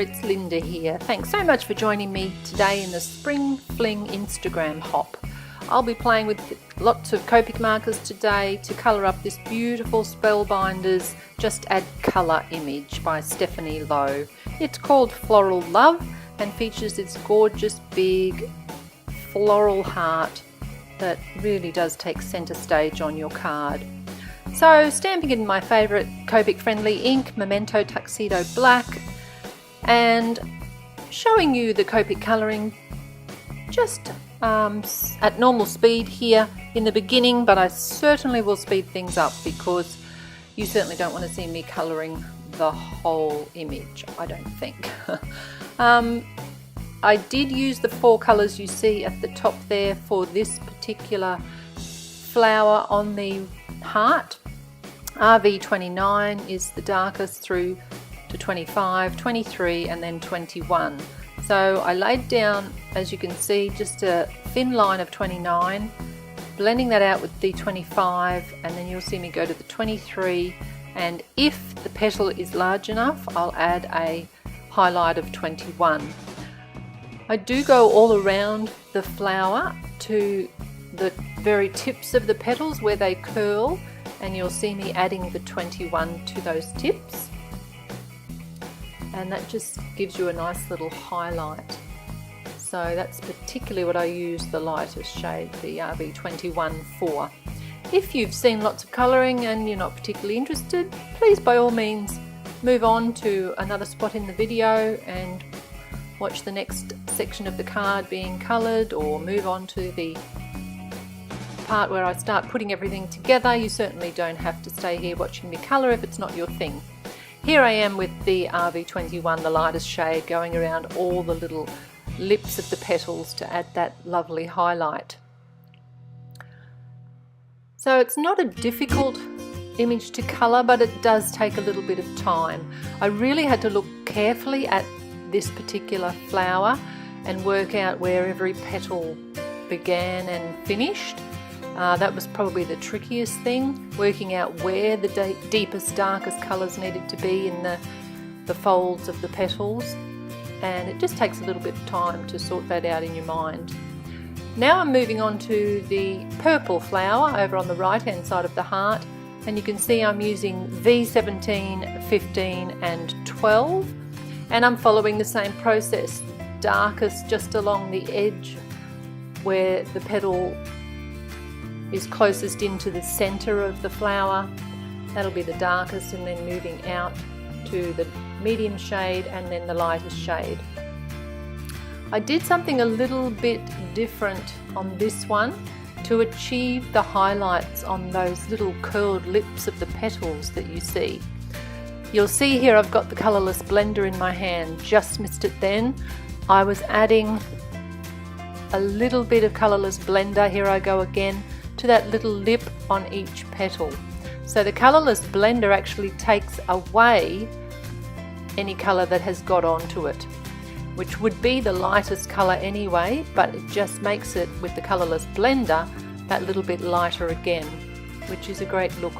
it's Linda here. Thanks so much for joining me today in the Spring Fling Instagram hop. I'll be playing with lots of Copic markers today to colour up this beautiful Spellbinders Just Add Colour image by Stephanie Lowe. It's called Floral Love and features this gorgeous big floral heart that really does take centre stage on your card. So stamping in my favourite Copic friendly ink, Memento Tuxedo Black, and showing you the Copic colouring just at normal speed here in the beginning, but I certainly will speed things up because you certainly don't want to see me colouring the whole image, I don't think. I did use the 4 colours you see at the top there for this particular flower on the heart. RV29 is the darkest through to 25, 23 and then 21. So I laid down, as you can see, just a thin line of 29, blending that out with the 25, and then you'll see me go to the 23, and if the petal is large enough I'll add a highlight of 21. I do go all around the flower to the very tips of the petals where they curl, and you'll see me adding the 21 to those tips, and that just gives you a nice little highlight. So that's particularly what I use the lightest shade, the RV21 for. If you've seen lots of colouring and you're not particularly interested, please by all means move on to another spot in the video and watch the next section of the card being coloured, or move on to the part where I start putting everything together. You certainly don't have to stay here watching me colour if it's not your thing. Here I am with the RV21, the lightest shade, going around all the little lips of the petals to add that lovely highlight. So it's not a difficult image to colour, but it does take a little bit of time. I really had to look carefully at this particular flower and work out where every petal began and finished. That was probably the trickiest thing, working out where the deepest, darkest colours needed to be in the folds of the petals, and it just takes a little bit of time to sort that out in your mind. Now I'm moving on to the purple flower over on the right hand side of the heart, and you can see I'm using V17, 15 and 12, and I'm following the same process. Darkest just along the edge where the petal is closest into the centre of the flower, that'll be the darkest, and then moving out to the medium shade and then the lightest shade. I did something a little bit different on this one to achieve the highlights on those little curled lips of the petals that you see. You'll see here I've got the colourless blender in my hand, just missed it then. I was adding a little bit of colourless blender, here I go again, to that little lip on each petal. So the colourless blender actually takes away any colour that has got onto it, which would be the lightest colour anyway, but it just makes it, with the colourless blender, that little bit lighter again, which is a great look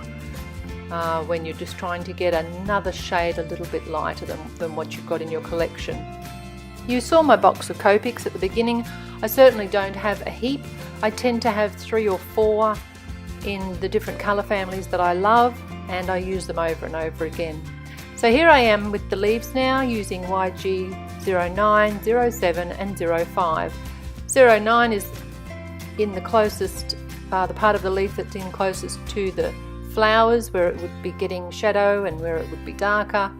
when you're just trying to get another shade a little bit lighter than what you've got in your collection. You saw my box of Copics at the beginning. I certainly don't have a heap. I tend to have 3 or 4 in the different colour families that I love, and I use them over and over again. So here I am with the leaves now, using YG09, 07 and 05. 09 is in the closest, the part of the leaf that's in closest to the flowers, where it would be getting shadow and where it would be darker,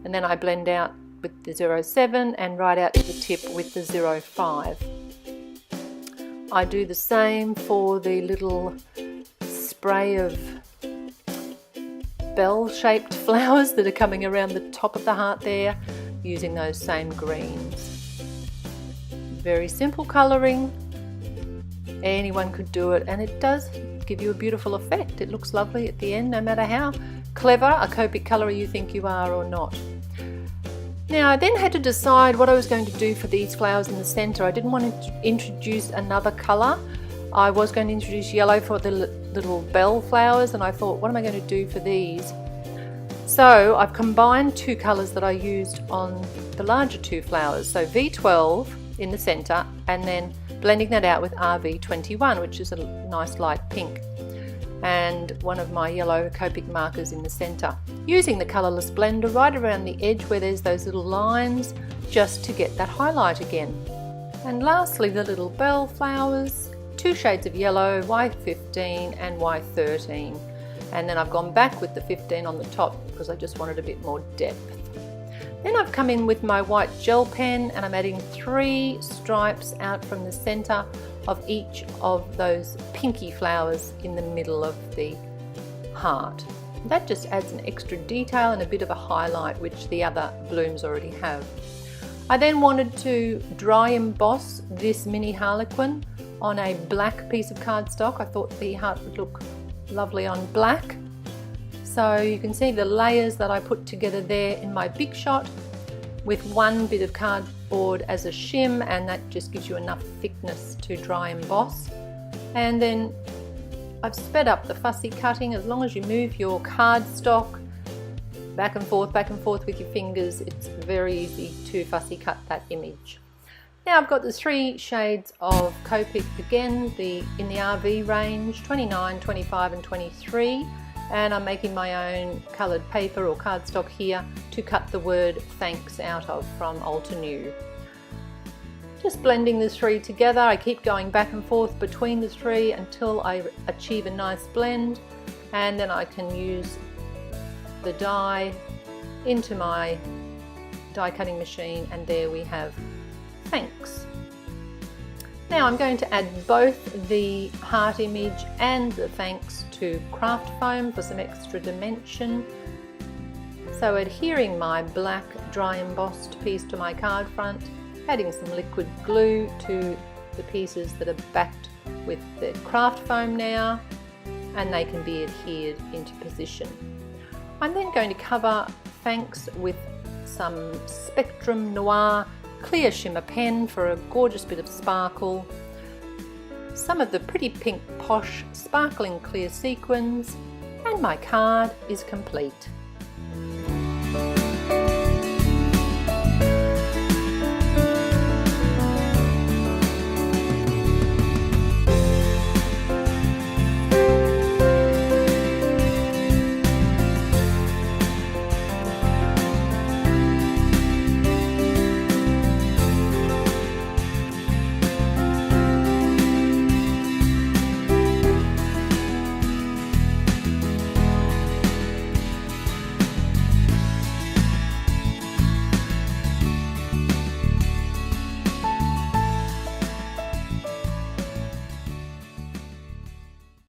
and then I blend out with the 07 and right out to the tip with the 05. I do the same for the little spray of bell-shaped flowers that are coming around the top of the heart there, using those same greens. Very simple colouring, anyone could do it, and it does give you a beautiful effect. It looks lovely at the end, no matter how clever a Copic colourer you think you are or not. Now I then had to decide what I was going to do for these flowers in the centre. I didn't want to introduce another colour. I was going to introduce yellow for the little bell flowers, and I thought, what am I going to do for these? So I've combined two colours that I used on the larger two flowers, so V12 in the centre and then blending that out with RV21, which is a nice light pink, and one of my yellow Copic markers in the centre, using the colourless blender right around the edge where there's those little lines, just to get that highlight again. And lastly, the little bell flowers, two shades of yellow, Y15 and Y13, and then I've gone back with the 15 on the top because I just wanted a bit more depth. Then I've come in with my white gel pen and I'm adding 3 stripes out from the centre of each of those pinky flowers in the middle of the heart. That just adds an extra detail and a bit of a highlight, which the other blooms already have. I then wanted to dry emboss this mini harlequin on a black piece of cardstock. I thought the heart would look lovely on black. So you can see the layers that I put together there in my big shot with one bit of cardboard as a shim, and that just gives you enough thickness to dry emboss. And then I've sped up the fussy cutting. As long as you move your cardstock back and forth with your fingers, it's very easy to fussy cut that image. Now I've got the 3 shades of Copic again, in the RV range, 29, 25 and 23, and I'm making my own coloured paper or cardstock here to cut the word thanks out of from Altenew. Just blending the 3 together. I keep going back and forth between the 3 until I achieve a nice blend, and then I can use the die into my die cutting machine, and there we have thanks. Now I'm going to add both the heart image and the thanks to craft foam for some extra dimension. So adhering my black dry embossed piece to my card front, adding some liquid glue to the pieces that are backed with the craft foam now, and they can be adhered into position. I'm then going to cover thanks with some Spectrum Noir clear shimmer pen for a gorgeous bit of sparkle, some of the pretty pink Posh sparkling clear sequins, and my card is complete.